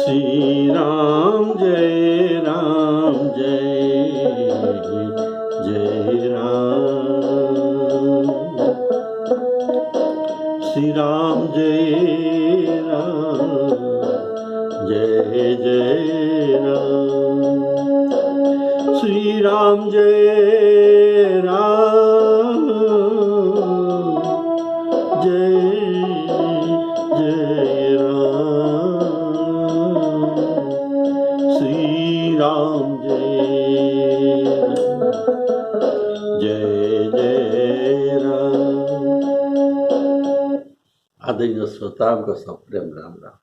श्री राम जय जय राम। श्री राम जय जय राम। श्री राम जय राम जय राम। श्री राम जय राम। आदरणीय श्रोताओं को सब प्रेम राम राम।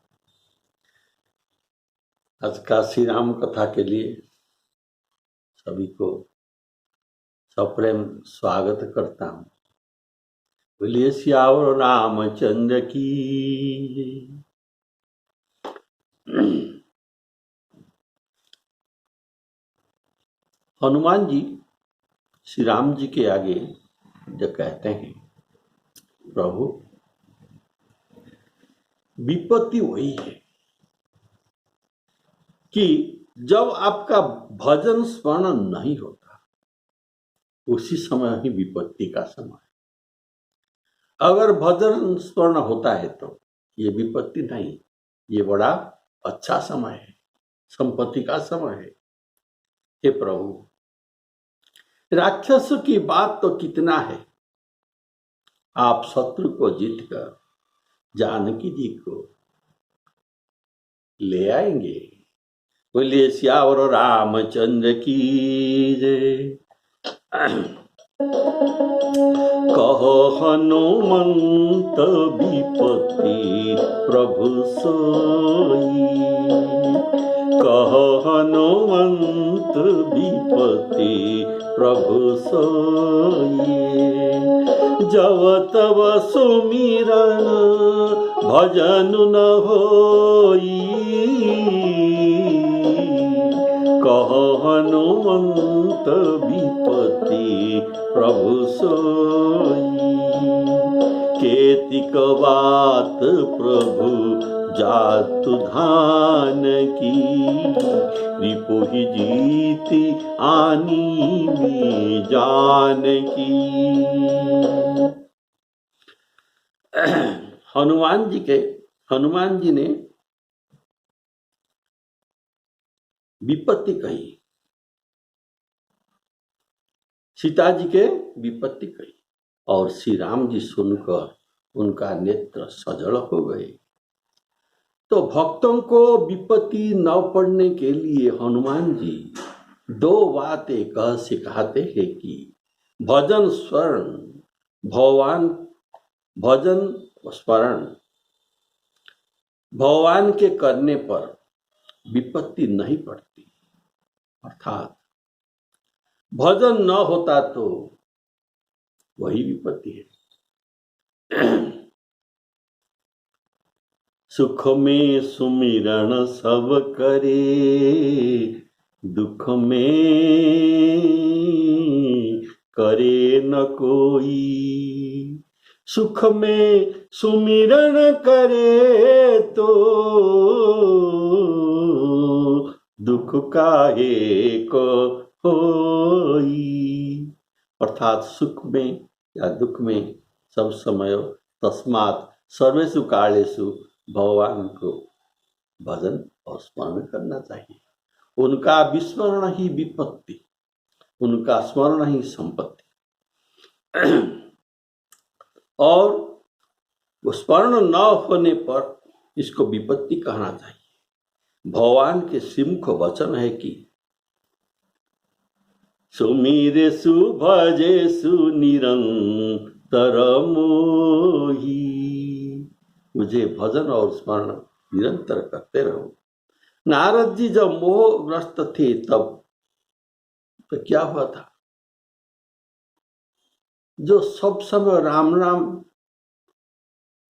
आज का श्री राम कथा के लिए सभी को सप्रेम स्वागत करता हूँ। बोलिए सियावर रामचंद्र की। हनुमान जी श्री राम जी के आगे जो कहते हैं, प्रभु विपत्ति वही है कि जब आपका भजन स्मरण नहीं होता, उसी समय ही विपत्ति का समय। अगर भजन स्मरण होता है तो ये विपत्ति नहीं, ये बड़ा अच्छा समय है, संपत्ति का समय है। हे प्रभु, राक्षसों की बात तो कितना है, आप शत्रु को जीतकर जानकी जी को ले आएंगे। बोलिए सियावर रामचंद्र की जय। कहो हनुमंत विपत्ति प्रभु सोई। कहो हनुमंत विपत्ति प्रभु सोई। जब तब सुमिरन भजन न होई। कहो हनुमंत विपत्ति प्रभु सोई। केतिक बात प्रभु जातु धान की। रिपुहि जीति आनी में जान की। हनुमान जी ने विपत्ति कही, सीता जी के विपत्ति कही, और श्री राम जी सुनकर उनका नेत्र सजल हो गए। तो भक्तों को विपत्ति न पड़ने के लिए हनुमान जी दो बातें कह सिखाते हैं कि भजन स्मरण भगवान के करने पर विपत्ति नहीं पड़ती। अर्थात भजन न होता तो वही विपत्ति है। सुख में सुमिरन सब करे, दुख में करे न कोई। सुख में सुमिरन करे तो दुख काहे को होई। अर्थात सुख में या दुख में सब समय तस्मात् सर्वेषु कालेषु भगवान को भजन और स्मरण करना चाहिए। उनका विस्मरण ही विपत्ति, उनका स्मरण ही संपत्ति। और वो स्मरण न होने पर इसको विपत्ति कहना चाहिए। भगवान के श्रीमुख वचन है कि सुमिरेषु भजेषु निरंतर मोहि। मुझे भजन और स्मरण निरंतर करते रहो। नारद जी जब मोहग्रस्त थे तब तो क्या हुआ था? जो सब समय राम राम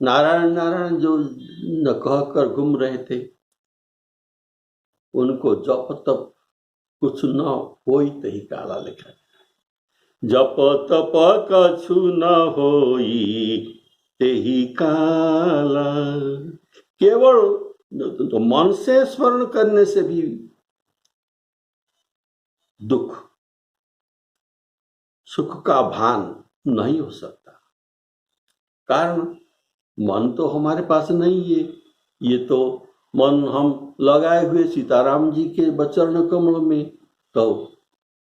नारायण नारायण जो न कहकर घूम रहे थे, उनको जप तप कुछ न होई तही काला लिखा। जप तप कछु न होई तेही काला। केवल तो मन से स्मरण करने से भी दुख सुख का भान नहीं हो सकता। कारण मन तो हमारे पास नहीं है। ये तो मन हम लगाए हुए सीताराम जी के चरण कमल में। तो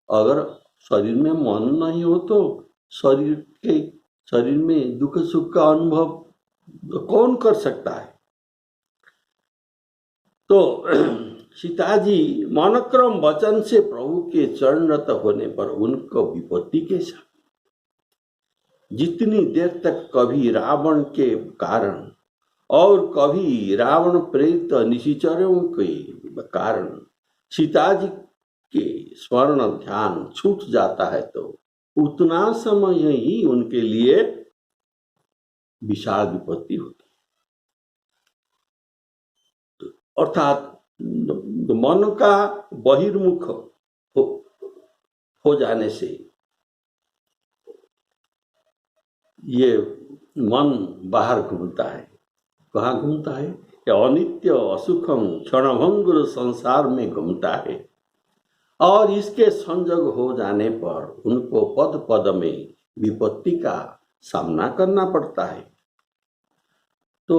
अगर शरीर में मन नहीं हो तो शरीर में दुख सुख का अनुभव कौन कर सकता है। तो सीता जी मनक्रम वचन से प्रभु के चरणरत होने पर उनको विपत्ति के साथ जितनी देर तक कभी रावण के कारण और कभी रावण प्रेरित निशिचरों के कारण सीता जी के स्मरण ध्यान छूट जाता है तो उतना समय ही उनके लिए विशाल विपत्ति होती है। अर्थात मन का बहिर्मुख हो जाने से ये मन बाहर घूमता है। कहाँ घूमता है? अनित्य असुखम क्षणभंगुर संसार में घूमता है और इसके संजोग हो जाने पर उनको पद पद में विपत्ति का सामना करना पड़ता है। तो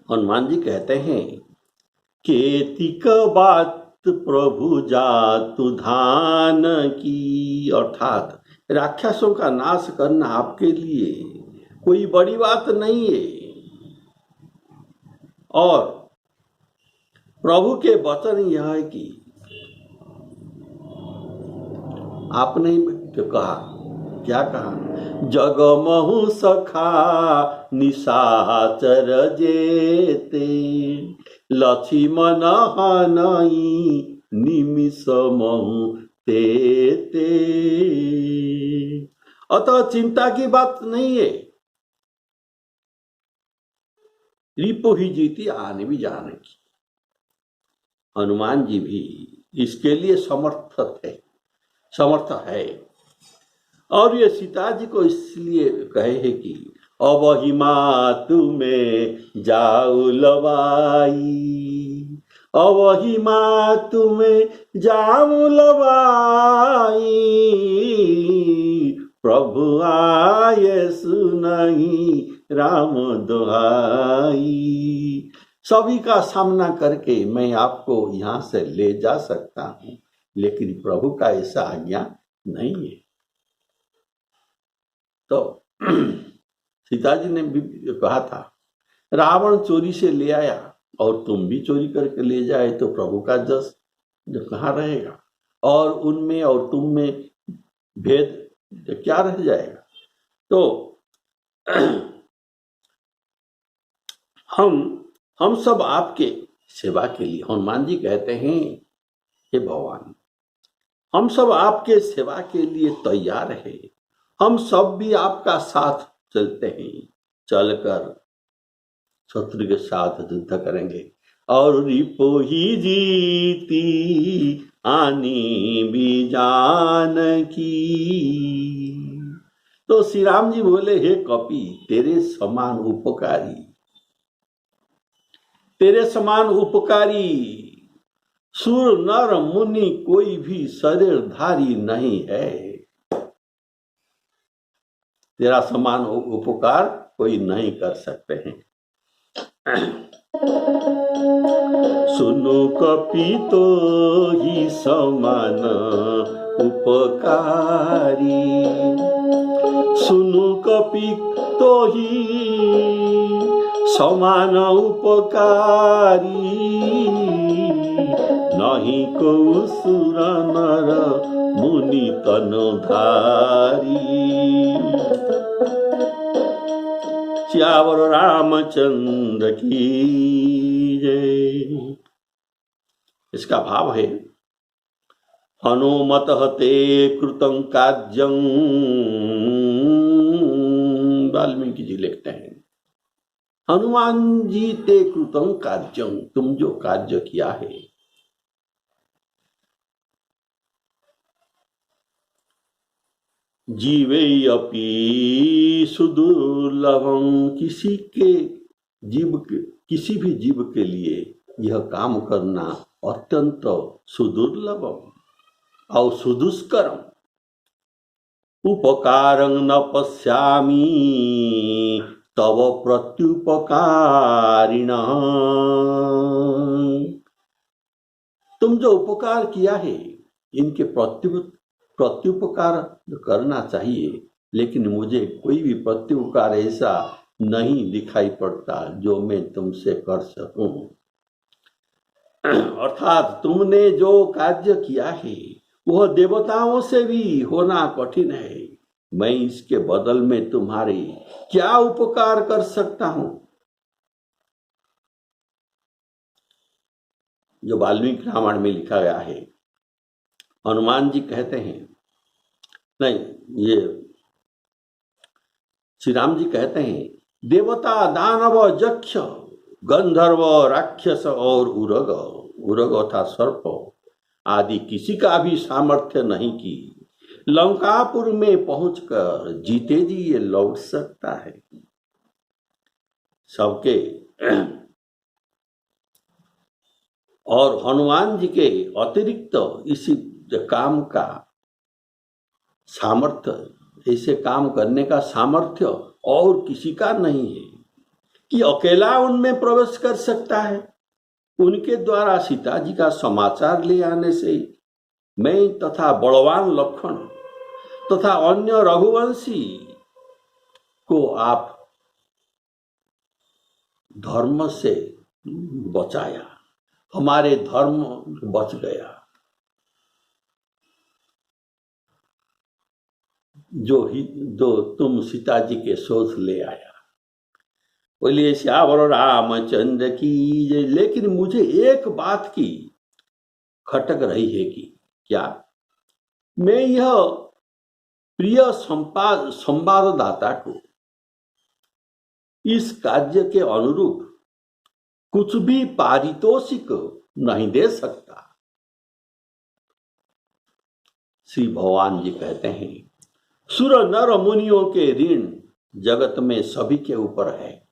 हनुमान जी कहते हैं केतिक बात प्रभु जातु धान की, अर्थात राक्षसों का नाश करना आपके लिए कोई बड़ी बात नहीं है। और प्रभु के वचन यह है कि आपने जो कहा, क्या कहा? जगमहु सखा निशाचर जेते लक्ष्मण हनई निमिष महु तेते। अतः चिंता की बात नहीं है। रिपु ही जीती आने भी जाने की। हनुमान जी भी इसके लिए समर्थ है। और ये सीता जी को इसलिए कहे है कि अब हिमा तुम्हें जाऊ लवाई, अब हिमा तुम्हें जाऊ लवाई, प्रभु आए सुनहि राम दुहाई। सभी का सामना करके मैं आपको यहाँ से ले जा सकता हूँ, लेकिन प्रभु का ऐसा आज्ञा नहीं है। तो सीता जी ने भी कहा था रावण चोरी से ले आया और तुम भी चोरी करके ले जाए तो प्रभु का जस जो कहाँ रहेगा, और उनमें और तुम में भेद क्या रह जाएगा। तो हम सब आपके सेवा के लिए, हनुमान जी कहते हैं हे भगवान, हम सब आपके सेवा के लिए तैयार हैं। हम सब भी आपका साथ चलते हैं, चलकर शत्रु के साथ युद्ध करेंगे और रिपु ही जीती आनी भी जान की। तो श्री राम जी बोले हे कपि, तेरे समान उपकारी सुर नर मुनि कोई भी शरीरधारी नहीं है। तेरा समान उपकार कोई नहीं कर सकते हैं। सुनो कपि तो ही समान उपकारी, सुनो कपि तो ही समान उपकारी, नहीं को सुर नर मुनि तनुधारी। श्यावर रामचंद्र की जय। इसका भाव है हनुमत ते कृतं काज्यं। वाल्मीकि जी लिखते हैं हनुमान जी ते कृतं काज्यं, तुम जो कार्य किया है जीवे अपि सुदुर्लभम, किसी भी जीव के लिए यह काम करना अत्यंत सुदुर्लभम और सुदुष्करम। उपकारं न पश्यामि तव प्रत्युपकारिणः, तुम जो उपकार किया है इनके प्रत्युपकार करना चाहिए, लेकिन मुझे कोई भी प्रत्युपकार ऐसा नहीं दिखाई पड़ता जो मैं तुमसे कर सकूं। अर्थात तुमने जो कार्य किया है वह देवताओं से भी होना कठिन है। मैं इसके बदल में तुम्हारे क्या उपकार कर सकता हूं? जो वाल्मीकि रामायण में लिखा गया है, हनुमान जी कहते हैं, नहीं, ये श्री राम जी कहते हैं, देवता, दानव, यक्ष, गंधर्व, राक्षस और उरग अर्थात सर्प आदि किसी का भी सामर्थ्य नहीं कि लंकापुर में पहुंचकर जीते जी ये लौट सकता है। सबके और हनुमान जी के अतिरिक्त इसी काम का सामर्थ्य, ऐसे काम करने का सामर्थ्य और किसी का नहीं है कि अकेला उनमें प्रवेश कर सकता है। उनके द्वारा सीता जी का समाचार ले आने से मैं तथा बलवान लक्ष्मण तथा अन्य रघुवंशी को आप धर्म से बचाया, हमारे धर्म बच गया। जो तुम सीता जी के शोध ले आया। बोलिए श्यावर रामचंद्र की जय। लेकिन मुझे एक बात की खटक रही है कि क्या मैं यह प्रिय संवाददाता को इस कार्य के अनुरूप कुछ भी पारितोषिक नहीं दे सकता? श्री भगवान जी कहते हैं, सुर नर मुनियों के ऋण जगत में सभी के ऊपर है,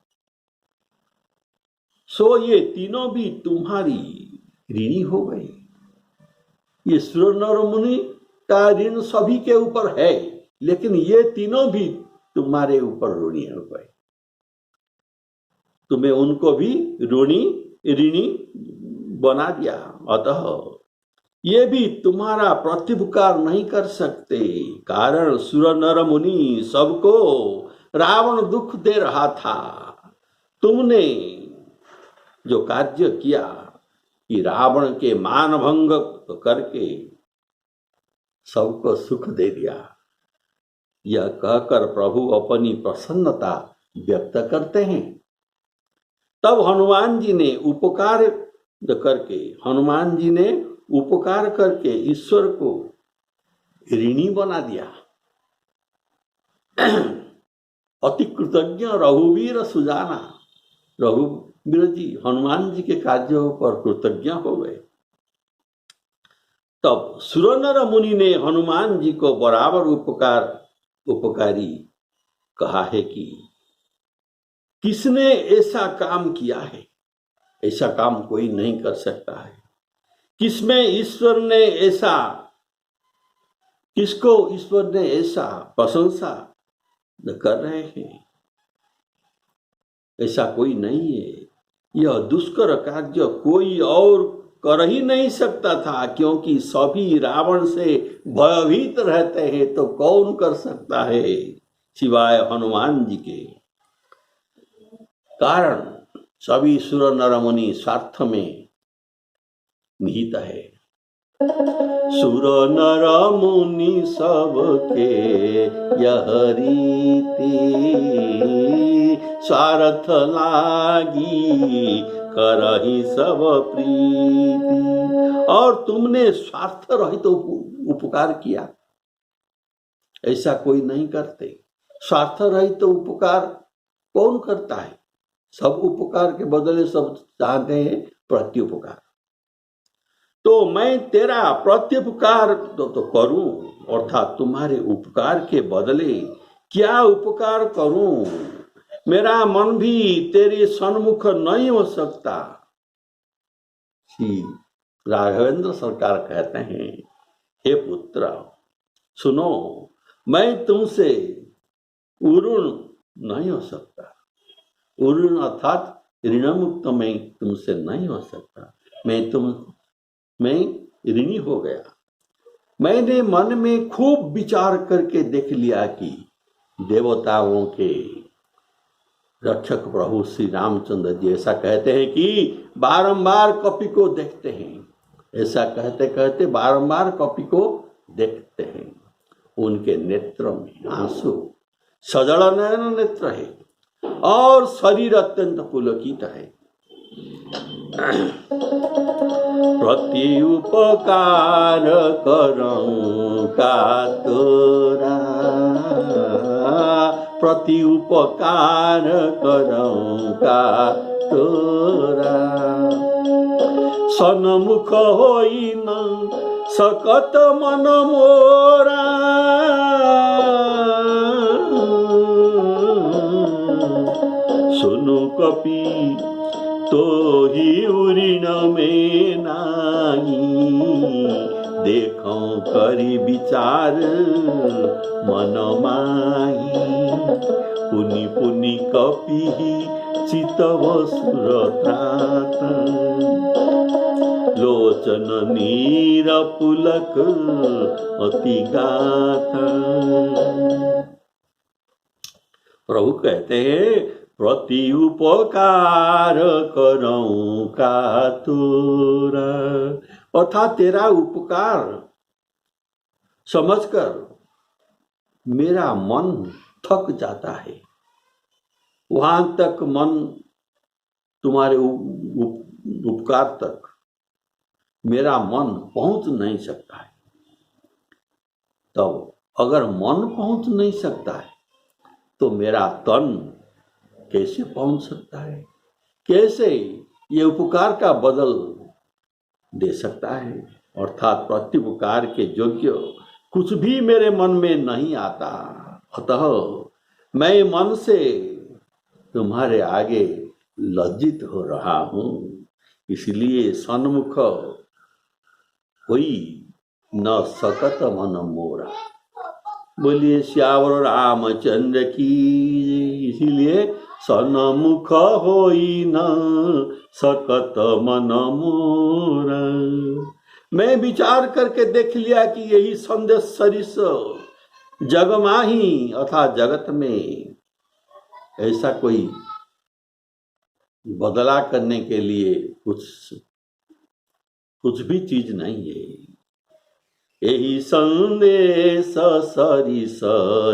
सो ये तीनों भी तुम्हारी ऋणी हो गए। ये सुर नर मुनि का ऋण सभी के ऊपर है, लेकिन ये तीनों भी तुम्हारे ऊपर ऋणी हो गए। तुम्हें उनको भी ऋणी बना दिया, अतः ये भी तुम्हारा प्रत्युपकार नहीं कर सकते। कारण सुर नर मुनि सबको रावण दुख दे रहा था। तुमने जो कार्य किया कि रावण के मान भंग करके सबको सुख दे दिया, यह कहकर प्रभु अपनी प्रसन्नता व्यक्त करते हैं। तब हनुमान जी ने उपकार करके ईश्वर को ऋणी बना दिया। अति कृतज्ञ रघुवीर सुजाना, रघुवीर जी हनुमान जी के कार्यों पर कृतज्ञ हो गए। तब सुर नर मुनि ने हनुमान जी को बराबर उपकारी कहा है कि किसने ऐसा काम किया है? ऐसा काम कोई नहीं कर सकता है। किसको ईश्वर ने ऐसा प्रशंसा कर रहे हैं? ऐसा कोई नहीं है। यह दुष्कर कार्य कोई और कर ही नहीं सकता था, क्योंकि सभी रावण से भयभीत रहते हैं, तो कौन कर सकता है सिवाय हनुमान जी के। कारण सभी सुर नर मुनि स्वार्थ में निहित है। सुर नर मुनि सबके यह रीति, स्वार्थ लागी करहि सब प्रीति। और तुमने स्वार्थ रहित उपकार किया, ऐसा कोई नहीं करते। स्वार्थ रहित उपकार कौन करता है? सब उपकार के बदले सब चाहते हैं प्रत्युपकार। तो मैं तेरा प्रत्युपकार तो करूं, अर्थात तुम्हारे उपकार के बदले क्या उपकार करूं? मेरा मन भी तेरे सन्मुख नहीं हो सकता। श्री राघवेंद्र सरकार कहते हैं, हे पुत्र सुनो, मैं तुमसे ऋण नहीं हो सकता। ऋण अर्थात ऋण मुक्त मैं तुमसे नहीं हो सकता। मैं ऋणी हो गया। मैंने मन में खूब विचार करके देख लिया कि देवताओं के रक्षक प्रभु श्री रामचंद्र जी ऐसा कहते हैं कि बारंबार कपि को देखते हैं। ऐसा कहते कहते बारंबार कपि को देखते हैं। उनके नेत्र में आंसू, सजल नयन नेत्र है और शरीर अत्यंत पुलकित है। प्रति उपकार करऊं का तोरा, प्रति उपकार करऊं का तोरा, सन्मुख होई न सकत मन मोरा, सुनु कपि तो ही ऋण में नाही, देखो करी विचार मन माही, पुनि पुनि कपि चितव सुरत्रात, लोचन नीर पुलक अति गाथ। प्रभु कहते हैं, प्रति उपकार करऊं का तोरा, अर्थात तेरा उपकार समझकर मेरा मन थक जाता है। वहां तक मन, तुम्हारे उपकार तक मेरा मन पहुंच नहीं सकता है। तब अगर मन पहुंच नहीं सकता है तो मेरा तन कैसे पहुंच सकता है? कैसे ये उपकार का बदल दे सकता है? अर्थात प्रत्युपकार के योग्य कुछ भी मेरे मन में नहीं आता। अतः मैं मन से तुम्हारे आगे लज्जित हो रहा हूं, इसलिए सन्मुख होई न सकत मन मोरा। बोलिए श्यावर रामचंद्र की। इसीलिए सन्मुख होई न सकत मन मोरा। मैं विचार करके देख लिया कि यही संदेश सरिस जग माही अर्थात जगत में ऐसा कोई बदला करने के लिए कुछ भी चीज नहीं है। यही संदेश सरिस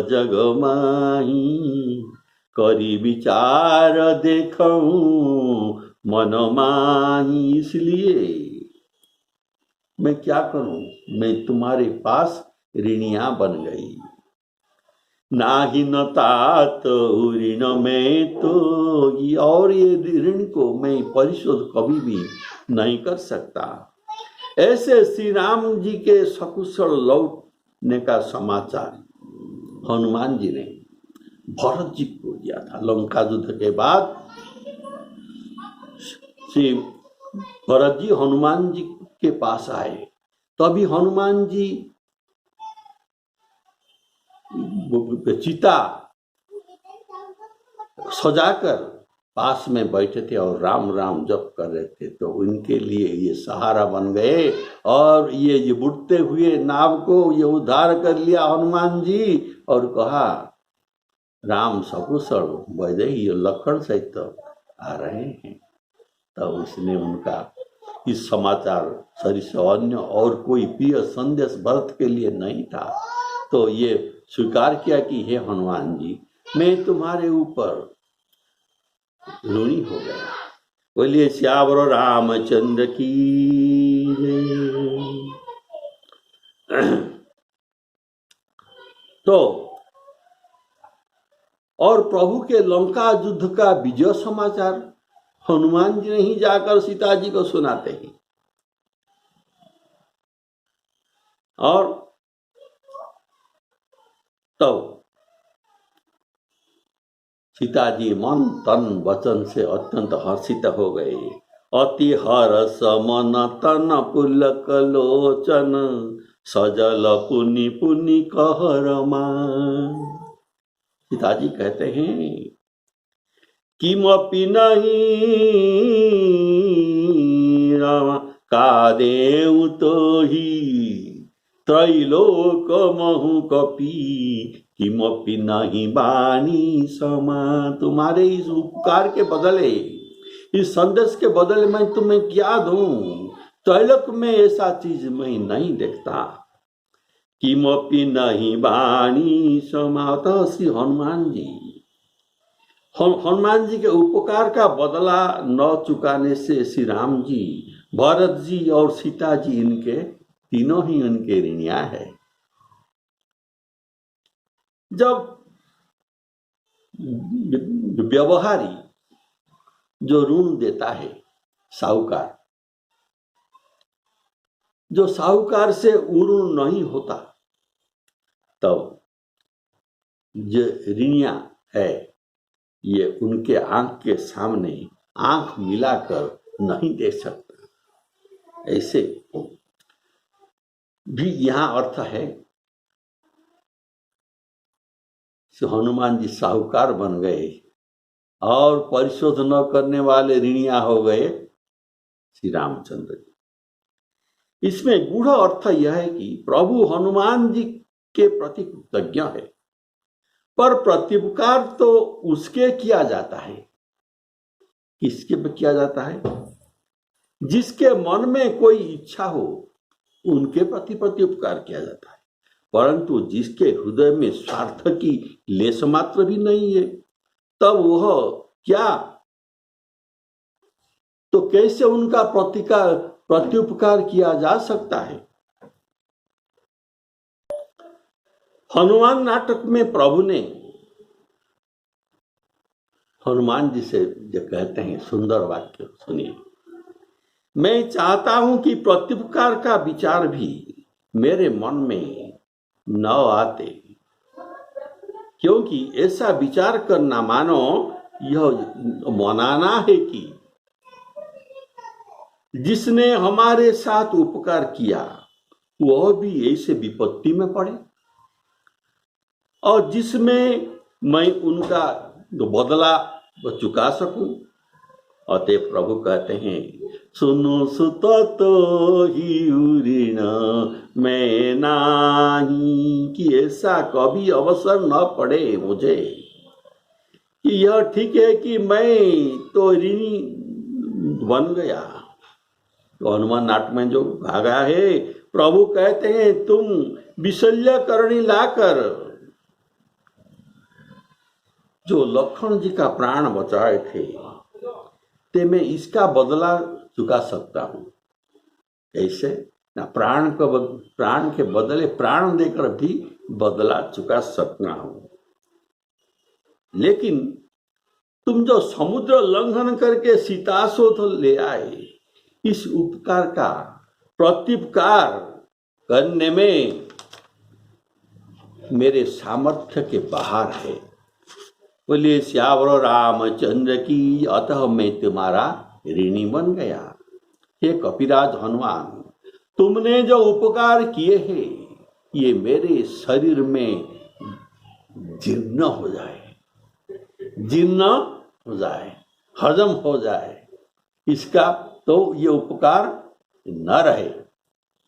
जग माही, करी विचार देखूं मन माही। इसलिए मैं क्या करूं? मैं तुम्हारे पास ऋणिया बन गई। नाही न तात ऋण में तो, और ये ऋण को मैं परिशोध कभी भी नहीं कर सकता। ऐसे श्री राम जी के सकुशल लौटने का समाचार हनुमान जी ने भरत जी को दिया था। लंका युद्ध के बाद श्री भरत जी हनुमान जी के पास आए, तभी हनुमान जी चिता सजाकर पास में बैठे थे और राम राम जप कर रहे थे। तो उनके लिए ये सहारा बन गए और ये बुड़ते हुए नाव को ये उद्धार कर लिया हनुमान जी। और कहा राम सकुशल वैदेही लखन सहित आ रहे हैं। तब उसने उनका इस समाचार सरिस अन्य और कोई प्रिय संदेश भरत के लिए नहीं था, तो ये स्वीकार किया कि हे हनुमान जी, मैं तुम्हारे ऊपर ऋणी हो गया। बोलिए श्यावर रामचंद्र की। तो और प्रभु के लंका युद्ध का विजय समाचार हनुमान जी नहीं जाकर सीता जी को सुनाते हैं। और तो सीता जी मन तन वचन से अत्यंत हर्षित हो गए। अति हर्ष मन तन पुलक लोचन, सजल पुनि पुनि कहरमा। सीता जी कहते हैं किमपि नहीं राम कादेउ तो ही, त्रैलोक महु कपि किमपि नहीं बानी समा। तुम्हारे इस उपकार के बदले, इस संदेश के बदले मैं तुम्हें क्या दूं? त्रैलोक में ऐसा चीज मैं नहीं देखता। किमपि नहीं बानी समा। तो श्री हनुमान जी के उपकार का बदला न चुकाने से श्री राम जी, भरत जी और सीता जी, इनके तीनों ही उनके ऋणिया है। जब व्यवहारी जो ऋण देता है साहूकार, जो साहूकार से ऋण नहीं होता, तब जो ऋणिया है ये उनके आंख के सामने आंख मिलाकर नहीं देख सकता। ऐसे भी यहाँ अर्थ है, हनुमान जी साहूकार बन गए और परिशोध न करने वाले ऋणिया हो गए श्री रामचंद्र जी। इसमें गूढ़ अर्थ यह है कि प्रभु हनुमान जी के प्रति कृतज्ञ है, पर प्रत्युपकार तो उसके किया जाता है। किसके पे किया जाता है? जिसके मन में कोई इच्छा हो उनके प्रति प्रत्युपकार किया जाता है। परंतु जिसके हृदय में स्वार्थ की लेश मात्र भी नहीं है, तब वह क्या, तो कैसे उनका प्रत्युपकार किया जा सकता है? हनुमान नाटक में प्रभु ने हनुमान जी से जो कहते हैं सुंदर वाक्य सुनिए। मैं चाहता हूं कि प्रत्युपकार का विचार भी मेरे मन में न आते, क्योंकि ऐसा विचार करना मानो यह मनाना है कि जिसने हमारे साथ उपकार किया वह भी ऐसे विपत्ति में पड़े, और जिसमें मैं उनका बदला चुका सकूं। अतः प्रभु कहते हैं सुनो सुत तो ही ऋण मैं नाही, कि ऐसा कभी अवसर न पड़े मुझे कि यह ठीक है कि मैं तो ऋणी बन गया। तो हनुमान नाटक में जो भागा है, प्रभु कहते हैं तुम विशल्य करणी लाकर जो लक्ष्मण जी का प्राण बचाए थे, ते मैं इसका बदला चुका सकता हूं। कैसे? ना प्राण के बदले प्राण देकर भी बदला चुका सकता हूं। लेकिन तुम जो समुद्र लंघन करके सीतासोध ले आए, इस उपकार का प्रत्युपकार करने में मेरे सामर्थ्य के बाहर है। बोलिए श्यावर रामचंद्र की, अतः मैं तुम्हारा ऋणी बन गया। हे कपिराज हनुमान, तुमने जो उपकार किए हैं ये मेरे शरीर में जीर्ण हो जाए, हजम हो जाए, इसका तो ये उपकार न रहे,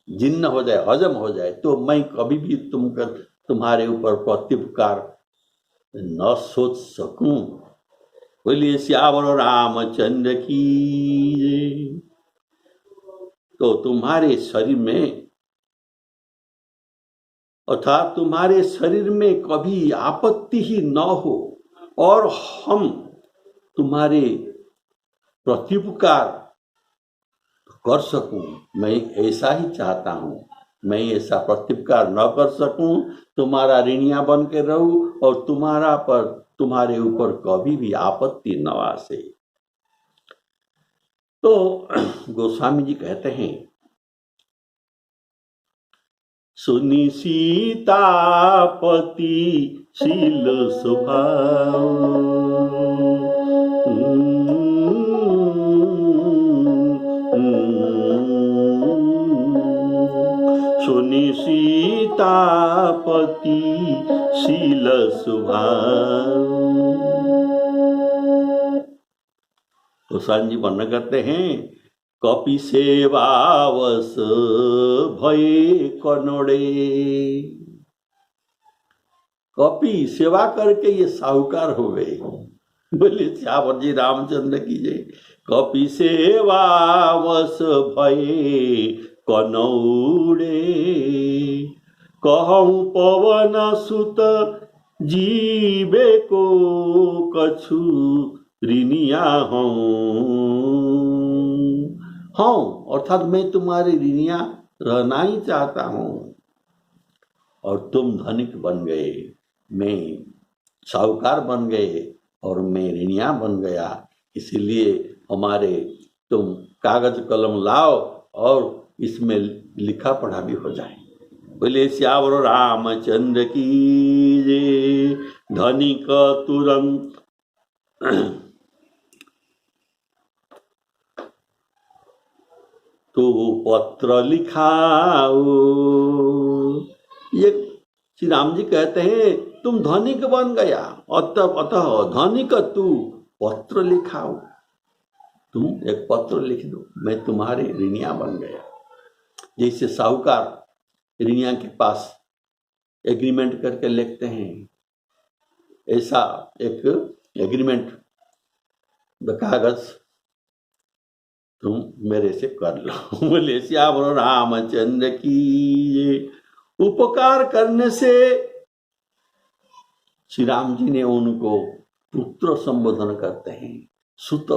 जीर्ण हो जाए, हजम हो जाए, तो मैं कभी भी तुम्हारे ऊपर प्रत्युपकार न सोच सकूं। बोलिए श्यावर रामचंद्र की। तो तुम्हारे शरीर में, अर्थात तुम्हारे शरीर में कभी आपत्ति ही न हो और हम तुम्हारे प्रत्युपकार कर सकूं, मैं ऐसा ही चाहता हूं। मैं ऐसा प्रत्युपकार न कर सकूं, तुम्हारा ऋणिया बन के रहूं और तुम्हारे ऊपर कभी भी आपत्ति न आसे। तो गोस्वामी जी कहते हैं सुनी सीतापति शील स्वभाव। सुनी सीतापति शील स्वभाव। तो सांजी वर्णन करते हैं, कपि सेवावश भये कनोड़े। कपि सेवा करके ये साहूकार हो गए। बोले श्यावर जी रामचंद्र की जय। कपि सेवावश भये कनौड़े, कहूँ पवन सुत जीवे को कछु ऋणिया हूँ। अर्थात मैं तुम्हारी ऋणिया रहना ही चाहता हूँ। और तुम धनिक बन गए, मैं साहूकार बन गए और मैं ऋणिया बन गया, इसीलिए हमारे तुम कागज कलम लाओ और इसमें लिखा पढ़ा भी हो जाए। बोले श्यावर रामचंद्र की जय। धनिक तुरंत तो पत्र लिखाओ। ये श्री राम जी कहते हैं, तुम धनिक बन गया, अतः धनिक तू पत्र लिखाओ। तुम एक पत्र लिख दो, मैं तुम्हारे ऋणिया बन गया। जैसे साहूकार ऋणिया के पास एग्रीमेंट करके लिखते हैं, ऐसा एक एग्रीमेंट कागज तुम मेरे से कर लो। बोले श्यावर रामचंद्र की। उपकार करने से श्री राम जी ने उनको पुत्र संबोधन करते हैं, सुत।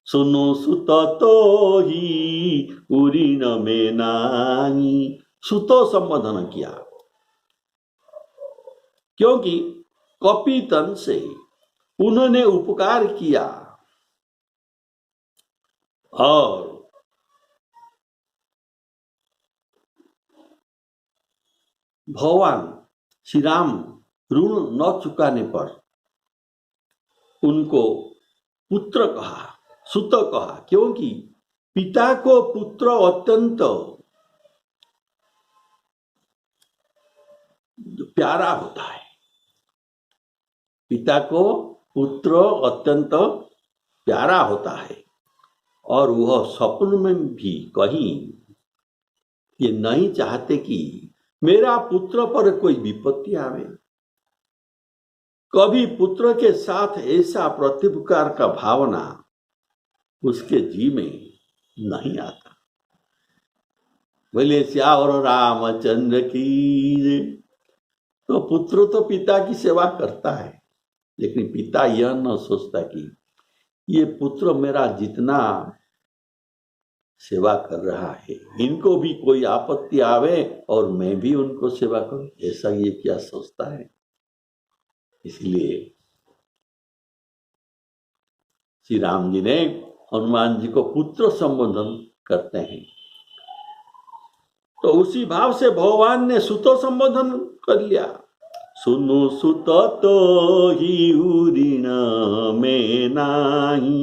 सुनो सुत तो ही उरी न में नाई। सुतो संबोधन किया, क्योंकि कपितन से उन्होंने उपकार किया और भगवान श्री राम ऋण न चुकाने पर उनको पुत्र कहा, सुत कहा, क्योंकि पिता को पुत्र अत्यंत प्यारा होता है। पिता को पुत्र अत्यंत प्यारा होता है और वह स्वप्न में भी कहीं ये नहीं चाहते कि मेरा पुत्र पर कोई विपत्ति आवे। कभी पुत्र के साथ ऐसा प्रत्युपकार का भावना उसके जी में नहीं आता। बोले श्यावर रामचंद्र की। तो पुत्र तो पिता की सेवा करता है, लेकिन पिता यह न सोचता कि ये पुत्र मेरा जितना सेवा कर रहा है, इनको भी कोई आपत्ति आवे और मैं भी उनको सेवा करूं, ऐसा ये क्या सोचता है। इसलिए श्री राम जी ने हनुमान जी को पुत्र संबोधन करते हैं। तो उसी भाव से भगवान ने सुतो संबोधन कर लिया। सुनो सुत तो ही उरीण में नाही।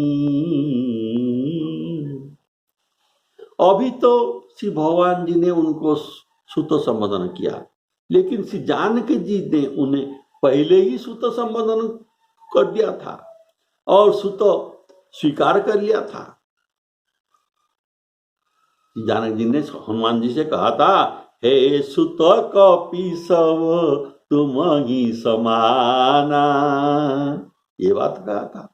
अभी तो श्री भगवान जी ने उनको सुत संबोधन किया, लेकिन श्री जानकी जी ने उन्हें पहले ही सुत संबोधन कर दिया था और सुत स्वीकार कर लिया था। जानकी जी ने हनुमान जी से कहा था, हे सुत कपीसव तुम ही समाना, ये बात कहा था।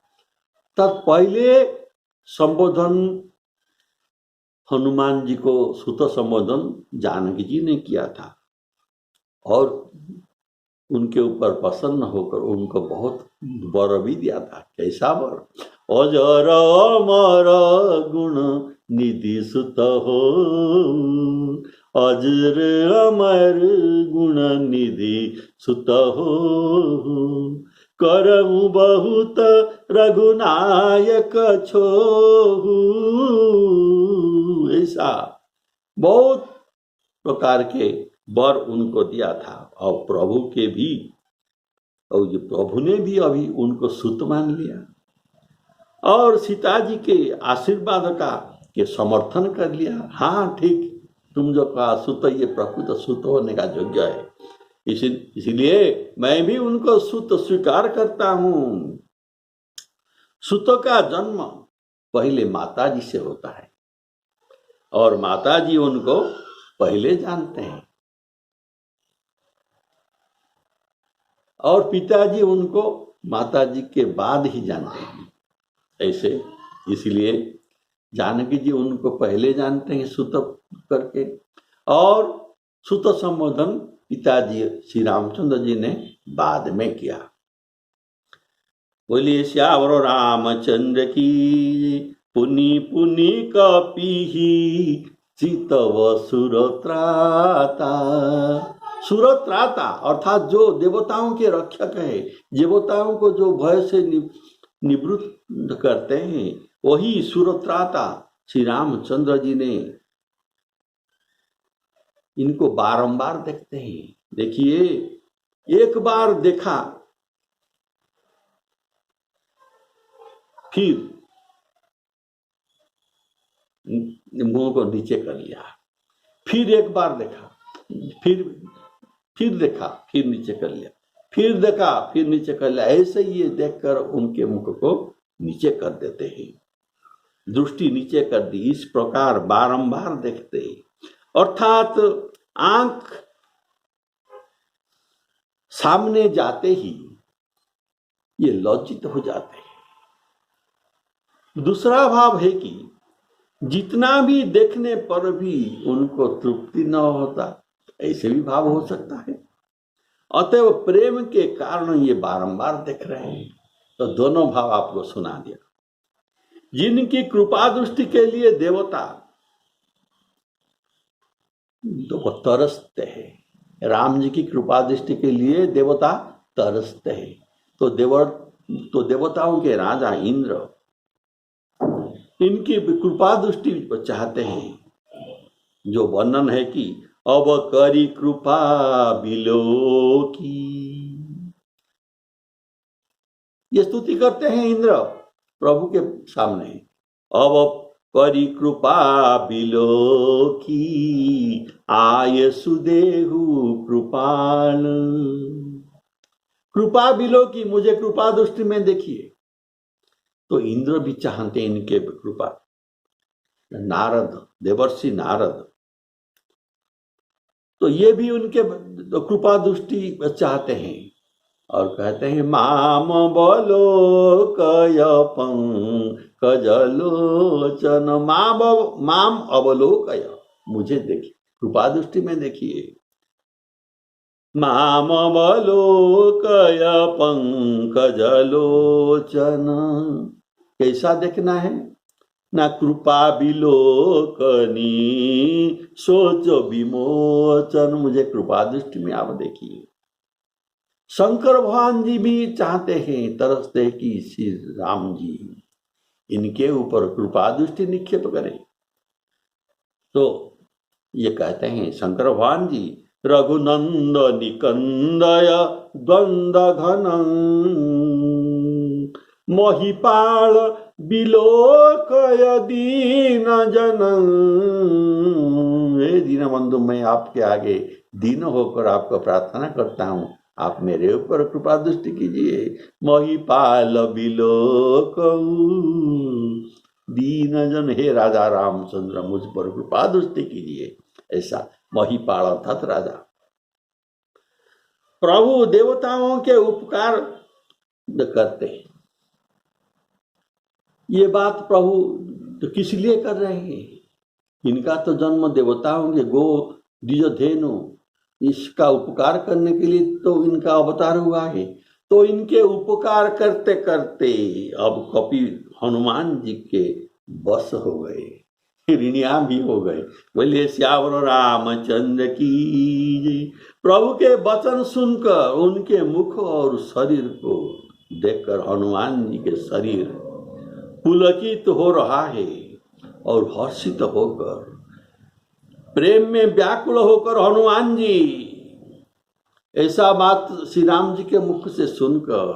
तब पहले संबोधन हनुमान जी को सुत संबोधन जानकी जी ने किया था और उनके ऊपर प्रसन्न होकर उनको बहुत वर भी दिया था। कैसा वर? अजर अमर गुण निधि सुत हो, अजर अमर गुण निधि सुत हो, करऊ बहुत रघुनायक छोहू। ऐसा बहुत प्रकार के वर उनको दिया था, और प्रभु के भी, और ये प्रभु ने भी अभी उनको सुत मान लिया और सीता जी के आशीर्वाद का के समर्थन कर लिया। हाँ ठीक, तुम जो कहा सुत, ये प्रकृत सुत होने का योग्य है, इसलिए मैं भी उनको सुत स्वीकार करता हूं। सुत का जन्म पहले माता जी से होता है और माता जी उनको पहले जानते हैं और पिताजी उनको माता जी के बाद ही जानते हैं। ऐसे इसलिए जानकी जी उनको पहले जानते हैं सुत करके, और सुत संबोधन पिताजी श्री रामचंद्र जी ने बाद में किया। बोलिए श्यावर रामचंद्र की, पुनि पुनि कपिहि चितव सुरत्राता। सुरत्राता अर्थात जो देवताओं के रक्षक है, देवताओं को जो भय से निवृत्त करते हैं, वही सुरत्राता श्री रामचंद्र जी ने इनको बारंबार देखते हैं। देखिए, एक बार देखा फिर मुंह को नीचे कर लिया, फिर एक बार देखा, फिर देखा, फिर नीचे कर लिया, फिर देखा, फिर नीचे कर लिया। ऐसे ही ये देखकर उनके मुख को नीचे कर देते हैं, दृष्टि नीचे कर दी। इस प्रकार बारंबार देखते हैं, अर्थात आंख सामने जाते ही ये लज्जित हो जाते हैं। दूसरा भाव है कि जितना भी देखने पर भी उनको तृप्ति न होता, ऐसे भी भाव हो सकता है। अतएव प्रेम के कारण ये बारंबार देख रहे हैं। तो दोनों भाव आपको सुना दिया। जिनकी कृपा दृष्टि के लिए देवता तो तरसते हैं, राम जी की कृपा दृष्टि के लिए देवता तरसते हैं। तो देवताओं के राजा इंद्र इनकी कृपा दृष्टि चाहते हैं, जो वर्णन है कि अब करी कृपा बिलो की। ये स्तुति करते हैं इंद्र प्रभु के सामने, अब करी कृपा बिलो की, आय सुदेहु कृपाल। कृपा बिलो की, मुझे कृपा दृष्टि में देखिए। तो इंद्र भी चाहते हैं इनके कृपा। नारद, देवर्षि नारद, तो ये भी उनके कृपा दृष्टि चाहते हैं और कहते हैं माम बोलो कय पंकजलोचन। माम अवलोकय, मुझे देखिए, कृपा दृष्टि में देखिए। माम अवलोकय पंकजलोचन, कैसा देखना है ना? कृपा विलोकनी सोच विमोचन, मुझे कृपा दृष्टि में आप देखिए। शंकर भगवान जी भी चाहते हैं, तरसते हैं कि श्री राम जी इनके ऊपर कृपा दृष्टि निक्षेप करें। तो ये कहते हैं शंकर भगवान जी, रघुनंद निकंदय द्वंद घन, महिपाल बिलोकय दीन जन। हे दीनबंधु, मैं आपके आगे दीन होकर आपको प्रार्थना करता हूँ, आप मेरे ऊपर कृपा दृष्टि कीजिए। महिपाल बिलोक दीन जन, हे राजा रामचंद्र मुझ पर कृपा दृष्टि कीजिए। ऐसा महिपाल अर्थात राजा। प्रभु देवताओं के उपकार करते हैं। ये बात प्रभु तो किस लिए कर रहे हैं? इनका तो जन्म देवताओं के गो द्विजधेनु, इसका उपकार करने के लिए तो इनका अवतार हुआ है। तो इनके उपकार करते करते अब कपि हनुमान जी के बस हो गए, ऋणिया भी हो गए। बोलिए श्यावर रामचंद्र की। प्रभु के वचन सुनकर, उनके मुख और शरीर को देखकर हनुमान जी के शरीर पुलकित हो रहा है और हर्षित होकर प्रेम में व्याकुल होकर हनुमान जी ऐसा बात श्री राम जी के मुख से सुनकर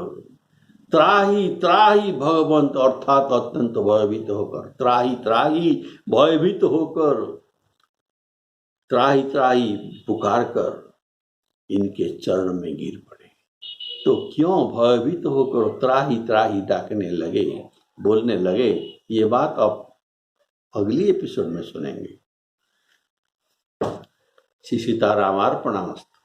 त्राही त्राही भगवंत अर्थात अत्यंत भयभीत होकर त्राही त्राही भयभीत होकर त्राही त्राही पुकार कर इनके चरण में गिर पड़े। तो क्यों भयभीत होकर त्राही त्राही डाकने लगे, बोलने लगे, ये बात आप अगली एपिसोड में सुनेंगे। श्री सीतारामार्पणमस्तु।